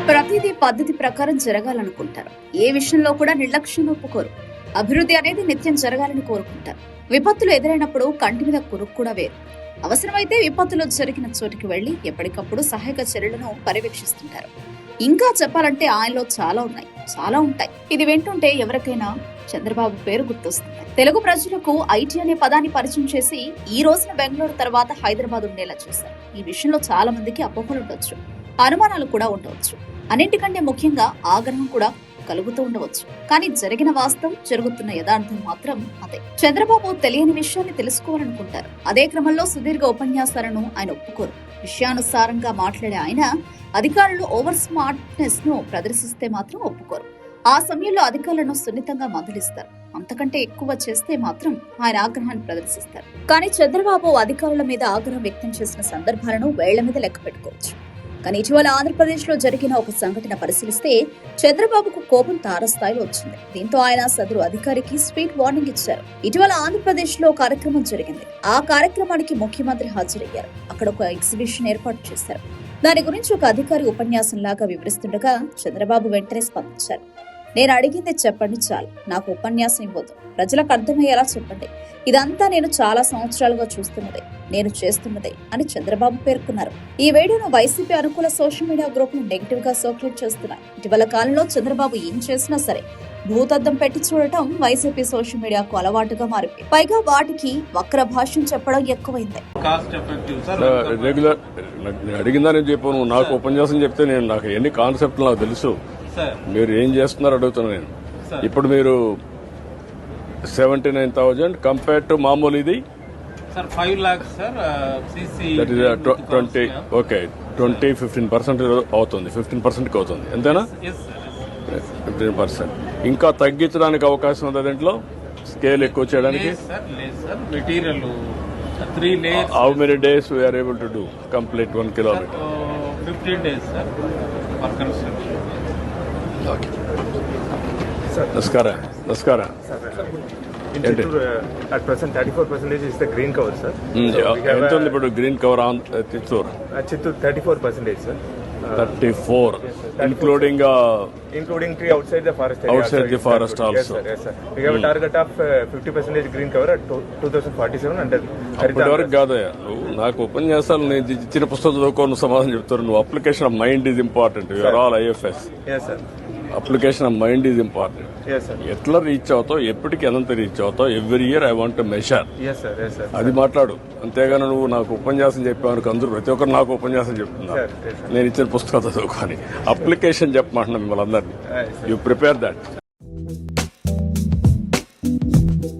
ప్రతిదీ పద్ధతి ప్రకారం జరగాలనుకుంటారు. ఏ విషయంలో కూడా నిర్లక్ష్యం ఒప్పుకోరు. అభివృద్ధి అనేది నిత్యం జరగాలని కోరుకుంటారు. విపత్తులు ఎదురైనప్పుడు కంటి మీద కురుకు కూడా వేరు. అవసరమైతే విపత్తులు జరిగిన చోటికి వెళ్లి ఎప్పటికప్పుడు సహాయక చర్యలను పర్యవేక్షిస్తుంటారు. ఇంకా చెప్పాలంటే ఆయనలో చాలా ఉంటాయి. ఇది వింటుంటే ఎవరికైనా చంద్రబాబు పేరు గుర్తొస్తుంది. తెలుగు ప్రజలకు ఐటీ అనే పదాన్ని పరిచయం చేసి ఈ రోజున బెంగళూరు తర్వాత హైదరాబాద్ ఉండేలా చేశారు. ఈ విషయంలో చాలా మందికి అపోహలు ఉండొచ్చు, అనుమానాలు కూడా ఉండవచ్చు. అన్నింటికంటే ముఖ్యంగా ఆగ్రహం కూడా కలుగుతూ ఉండవచ్చు. కానీ జరిగిన వాస్తవం, జరుగుతున్న యథార్థం మాత్రం అదే. చంద్రబాబు తెలియని విషయాన్ని తెలుసుకోవాలనుకుంటారు. అదే క్రమంలో సుదీర్ఘ ఉపన్యాసాలను ఆయన ఒప్పుకోరు. విషయానుసారంగా మాట్లాడే ఆయన అధికారులు ఓవర్ స్మార్ట్నెస్ ను ప్రదర్శిస్తే మాత్రం ఒప్పుకోరు. ఆ సమయంలో అధికారులను సున్నితంగా మందలిస్తారు. అంతకంటే ఎక్కువ చేస్తే మాత్రం ఆయన ఆగ్రహాన్ని ప్రదర్శిస్తారు. కానీ చంద్రబాబు అధికారుల మీద ఆగ్రహం వ్యక్తం చేసిన సందర్భాలను వేళ్ల మీద లెక్క పెట్టుకోవచ్చు. కానీ ఇటీవల ఆంధ్రప్రదేశ్ లో జరిగిన ఒక సంఘటన పరిశీలిస్తే చంద్రబాబుకు కోపం తారస్థాయిలో వచ్చింది. దీంతో ఆయన సదరు అధికారికి స్వీట్ వార్నింగ్ ఇచ్చారు. ఇటీవల ఆంధ్రప్రదేశ్ లో కార్యక్రమం జరిగింది. ఆ కార్యక్రమానికి ముఖ్యమంత్రి హాజరయ్యారు. అక్కడ ఒక ఎగ్జిబిషన్ ఏర్పాటు చేశారు. దాని గురించి ఒక అధికారి ఉపన్యాసంలాగా వివరిస్తుండగా చంద్రబాబు వెంటనే స్పందించారు. నేను అడిగింది చెప్పండి చాలు, నాకు ఉపన్యాసం ఇవ్వద్దు, ప్రజలకు అర్థమయ్యేలా చెప్పండి. ఇదంతా నేను చాలా సంవత్సరాలుగా చూస్తున్నదే, నేను చేస్తున్నదే అని చంద్రబాబు పేర్కొన్నారు. ఈ వీడియోను వైసీపీ అనుకూల సోషల్ మీడియా గ్రూపులు నెగిటివ్ గా సర్క్యులేట్ చేస్తున్నారు. ఇటీవల కాలంలో చంద్రబాబు ఏం చేసినా సరే భూతద్దం పెట్టి చూడటం వైసీపీ సోషల్ మీడియాకు అలవాటుగా మారిపోయింది. పైగా వాటికి వక్ర భాష్యం చెప్పడం ఎక్కువైంది. రెగ్యులర్ అడిగిందా నేను చెప్పాను, నాకు ఉపన్యాసం చెప్తే నాకు ఎన్ని కాన్సెప్ట్లు నాకు తెలుసు. మీరు ఏం చేస్తున్నారు అడుగుతున్నా నేను. ఇప్పుడు మీరు 79,000 కంపేర్ టు మామూలు ఇది 5 lakhs సార్. దట్ ఈస్ 15% అవుతుంది. 15% అవుతుంది అంతేనా? 15%. ఇంకా తగ్గించడానికి అవకాశం ఉంది దీంట్లో, స్కేల్ ఎక్కువ చేయడానికి. Material 3 layers. How many days we are able to do complete 1 kilometer? 15 days sir for construction. Okay. నమస్కార. At present 34% is the green cover, sir. ఎంత ఉంది ఇప్పుడు green cover on Chittoor? Chittoor 34%, sir. 34, including tree outside the forest area. Outside the forest also. Yes, sir. We have a target of 50% green cover at 2047 under. అప్పటి వరకు కాదయ్యా, నువ్వు నాకు ఉపన్యాసాలు నేను ఇచ్చిన పుస్తకం చదువుకోను సమాధానం చెప్తారు. నువ్వు application of mind is important. You're all IFS. Yes, sir. Application of mind is important. Yes, sir. ఎట్లా రీచ్ అవుతావు, ఎప్పటికి ఎంత రీచ్ అవుతావు, every year I want to measure. Yes, sir. Yes, sir. అది మాట్లాడు. అంతేగాని నువ్వు నాకు ఉపన్యాసం చెప్పావు, అందరూ ప్రతి ఒక్కరు నాకు ఉపన్యాసం చెప్తున్నారు. Yes, sir. నేను ఇచ్చిన పుస్తకాలు చదువుకొని అప్లికేషన్ చెప్పమంటున్నా మిమ్మల్ని అందరినీ. You prepare that.